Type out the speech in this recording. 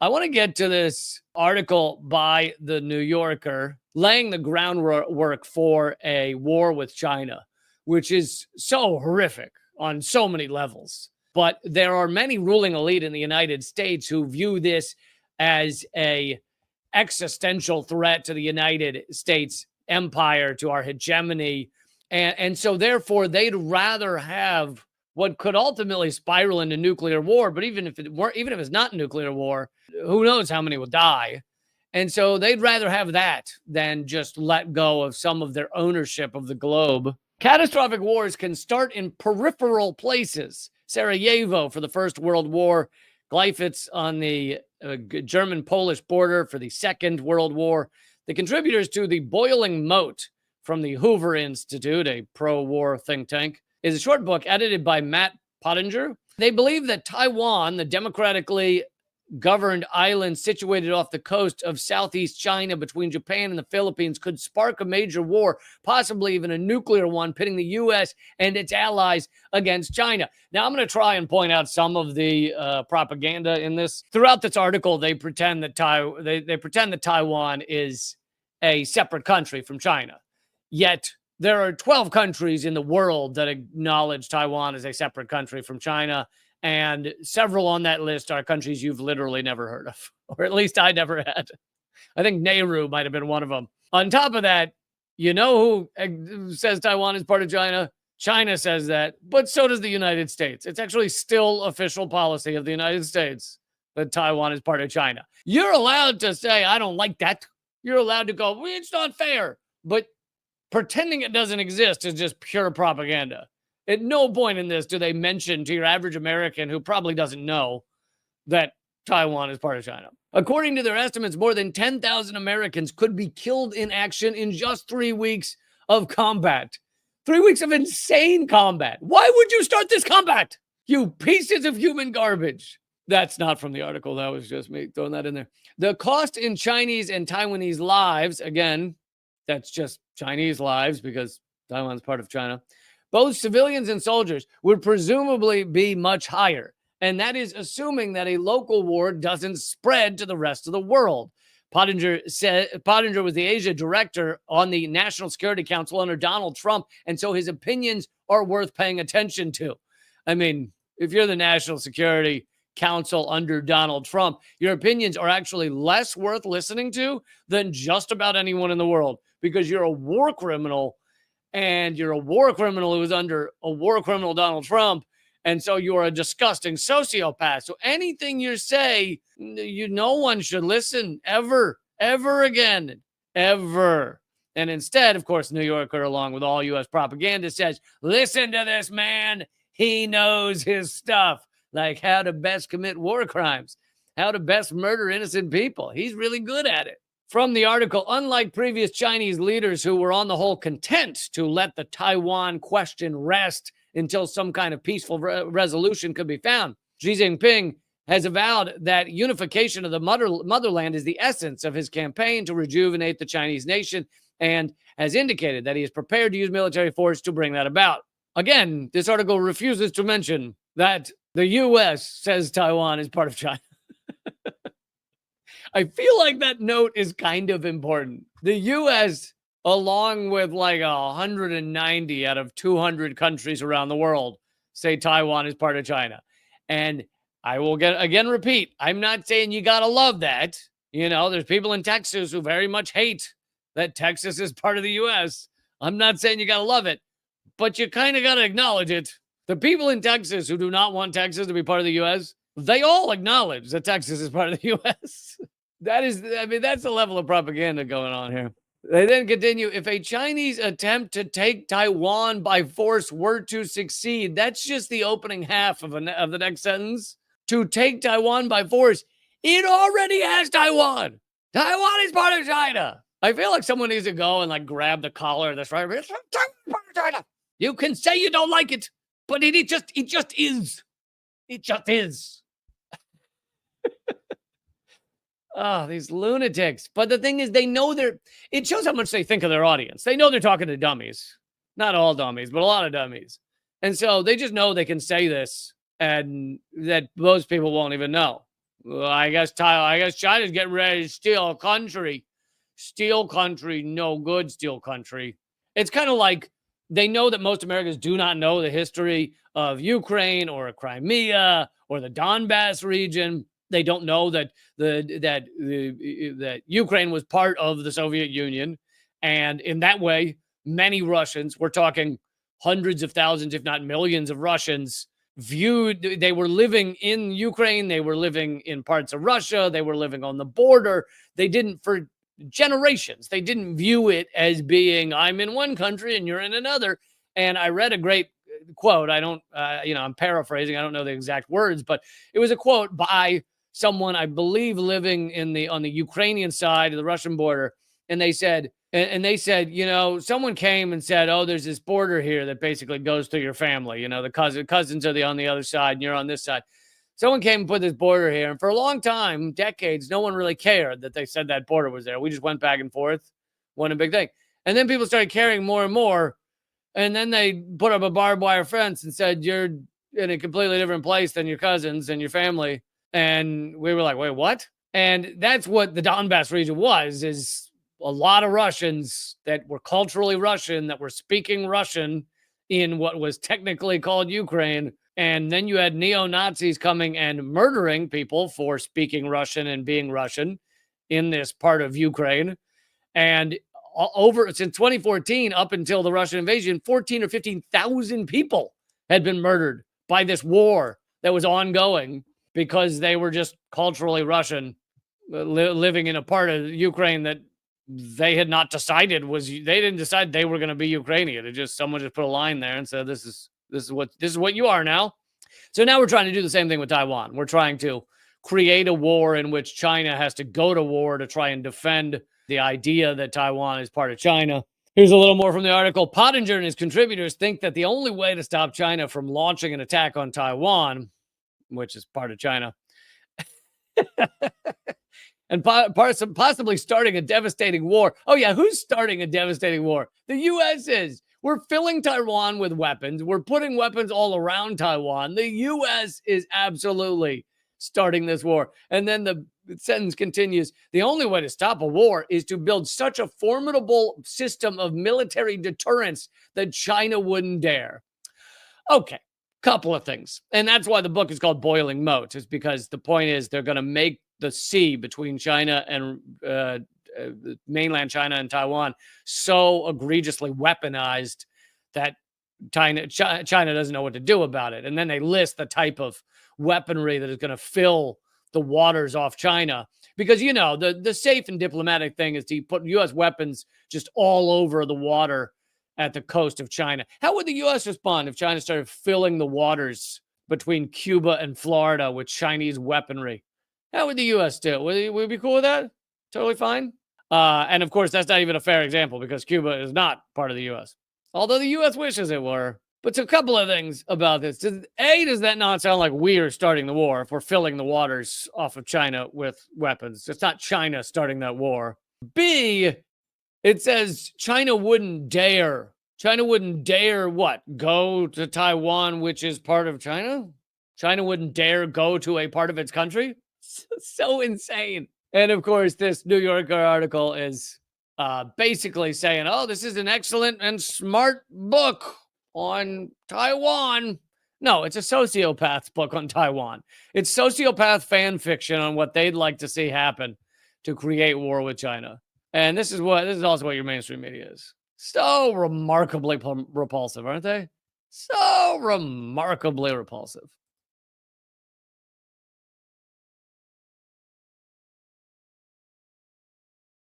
I want to get to this article by the New Yorker laying the groundwork for a war with China, which is so horrific on so many levels. But there are many ruling elite in the United States who view this as a existential threat to the United States empire, to our hegemony. And so therefore they'd rather have what could ultimately spiral into nuclear war. But even if it's not nuclear war, who knows how many will die. And so they'd rather have that than just let go of some of their ownership of the globe. Catastrophic wars can start in peripheral places. Sarajevo for the First World War, Glyfitz on the German-Polish border for the Second World War. The contributors to The Boiling Moat from the Hoover Institute, a pro-war think tank, is a short book edited by Matt Pottinger. They believe that Taiwan, the democratically governed island situated off the coast of Southeast China between Japan and the Philippines, could spark a major war, possibly even a nuclear one, pitting the U.S. and its allies against China. Now, I'm going to try and point out some of the propaganda in this. Throughout this article, they pretend that Taiwan is a separate country from China. Yet, there are 12 countries in the world that acknowledge Taiwan as a separate country from China. And several on that list are countries you've literally never heard of, or at least I never had. I think Nehru might have been one of them. On top of that, you know who says Taiwan is part of China? China says that, but so does the United States. It's actually still official policy of the United States that Taiwan is part of China. You're allowed to say, I don't like that. You're allowed to go, well, it's not fair. But pretending it doesn't exist is just pure propaganda. At no point in this do they mention to your average American who probably doesn't know that Taiwan is part of China. According to their estimates, more than 10,000 Americans could be killed in action in just 3 weeks of combat. 3 weeks of insane combat. Why would you start this combat? You pieces of human garbage. That's not from the article. That was just me throwing that in there. The cost in Chinese and Taiwanese lives, again, that's just Chinese lives because Taiwan's part of China, both civilians and soldiers, would presumably be much higher. And that is assuming that a local war doesn't spread to the rest of the world. Pottinger was the Asia director on the National Security Council under Donald Trump, and so his opinions are worth paying attention to. I mean, if you're the National Security Council under Donald Trump, your opinions are actually less worth listening to than just about anyone in the world, because you're a war criminal. And you're a war criminal who's under a war criminal Donald Trump. And so you're a disgusting sociopath. So anything you say, no one should listen ever again, ever. And instead, of course, New Yorker, along with all U.S. propaganda, says, listen to this man. He knows his stuff, like how to best commit war crimes, how to best murder innocent people. He's really good at it. From the article, unlike previous Chinese leaders who were on the whole content to let the Taiwan question rest until some kind of peaceful resolution could be found, Xi Jinping has avowed that unification of the motherland is the essence of his campaign to rejuvenate the Chinese nation, and has indicated that he is prepared to use military force to bring that about. Again, this article refuses to mention that the U.S. says Taiwan is part of China. I feel like that note is kind of important. The U.S., along with like 190 out of 200 countries around the world, say Taiwan is part of China. And I will repeat, I'm not saying you got to love that. You know, there's people in Texas who very much hate that Texas is part of the U.S. I'm not saying you got to love it, but you kind of got to acknowledge it. The people in Texas who do not want Texas to be part of the U.S., they all acknowledge that Texas is part of the U.S. That's the level of propaganda going on here. They then continue, if a Chinese attempt to take Taiwan by force were to succeed, that's just the opening half of the next sentence. To take Taiwan by force, it already has Taiwan. Taiwan is part of China. I feel like someone needs to go and like grab the collar of this right. It's part of China. You can say you don't like it, but it just is. It just is. Oh, these lunatics. But the thing is, they know it shows how much they think of their audience. They know they're talking to dummies. Not all dummies, but a lot of dummies. And so they just know they can say this and that most people won't even know. Well, I guess China's getting ready to steal a country. Steal country, no good, steal country. It's kind of like they know that most Americans do not know the history of Ukraine or Crimea or the Donbass region. They don't know that that Ukraine was part of the Soviet Union, and in that way, many Russians, we're talking hundreds of thousands, if not millions of Russians, viewed they were living in Ukraine, they were living in parts of Russia, they were living on the border. They didn't, for generations, they didn't view it as being, I'm in one country and you're in another. And I read a great quote. I don't, I'm paraphrasing. I don't know the exact words, but it was a quote by someone, I believe, living on the Ukrainian side of the Russian border. And they said, someone came and said, oh, there's this border here that basically goes through your family. The cousins are on the other side and you're on this side. Someone came and put this border here. And for a long time, decades, no one really cared that they said that border was there. We just went back and forth. Wasn't a big thing. And then people started caring more and more. And then they put up a barbed wire fence and said, you're in a completely different place than your cousins and your family. And we were like, wait, what? And that's what the Donbass region is a lot of Russians that were culturally Russian, that were speaking Russian in what was technically called Ukraine. And then you had neo-Nazis coming and murdering people for speaking Russian and being Russian in this part of Ukraine. And since 2014, up until the Russian invasion, 14 or 15,000 people had been murdered by this war that was ongoing because they were just culturally Russian, living in a part of Ukraine that they had not decided they didn't decide they were going to be Ukrainian. Someone just put a line there and said, this is what you are now. So now we're trying to do the same thing with Taiwan. We're trying to create a war in which China has to go to war to try and defend the idea that Taiwan is part of China. Here's a little more from the article. Pottinger and his contributors think that the only way to stop China from launching an attack on Taiwan, which is part of China, and possibly starting a devastating war. Oh, yeah, who's starting a devastating war? The U.S. is. We're filling Taiwan with weapons. We're putting weapons all around Taiwan. The U.S. is absolutely starting this war. And then the sentence continues, the only way to stop a war is to build such a formidable system of military deterrence that China wouldn't dare. Okay, couple of things. And that's why the book is called Boiling Moat, is because the point is they're going to make the sea between China and mainland China and Taiwan so egregiously weaponized that China doesn't know what to do about it. And then they list the type of weaponry that is going to fill the waters off China. Because, the safe and diplomatic thing is to put U.S. weapons just all over the water at the coast of China. How would the U.S. respond if China started filling the waters between Cuba and Florida with Chinese weaponry? How would the U.S. do? Would we be cool with that? Totally fine. And of course, that's not even a fair example because Cuba is not part of the U.S., although the U.S. wishes it were. But a couple of things about this. Does that not sound like we are starting the war if we're filling the waters off of China with weapons? It's not China starting that war. B, it says China wouldn't dare. China wouldn't dare what? Go to Taiwan, which is part of China? China wouldn't dare go to a part of its country? So insane. And of course, this New Yorker article is basically saying, oh, this is an excellent and smart book on Taiwan. No, it's a sociopath's book on Taiwan. It's sociopath fan fiction on what they'd like to see happen to create war with China. And this is also what your mainstream media is. So remarkably repulsive, aren't they? So remarkably repulsive.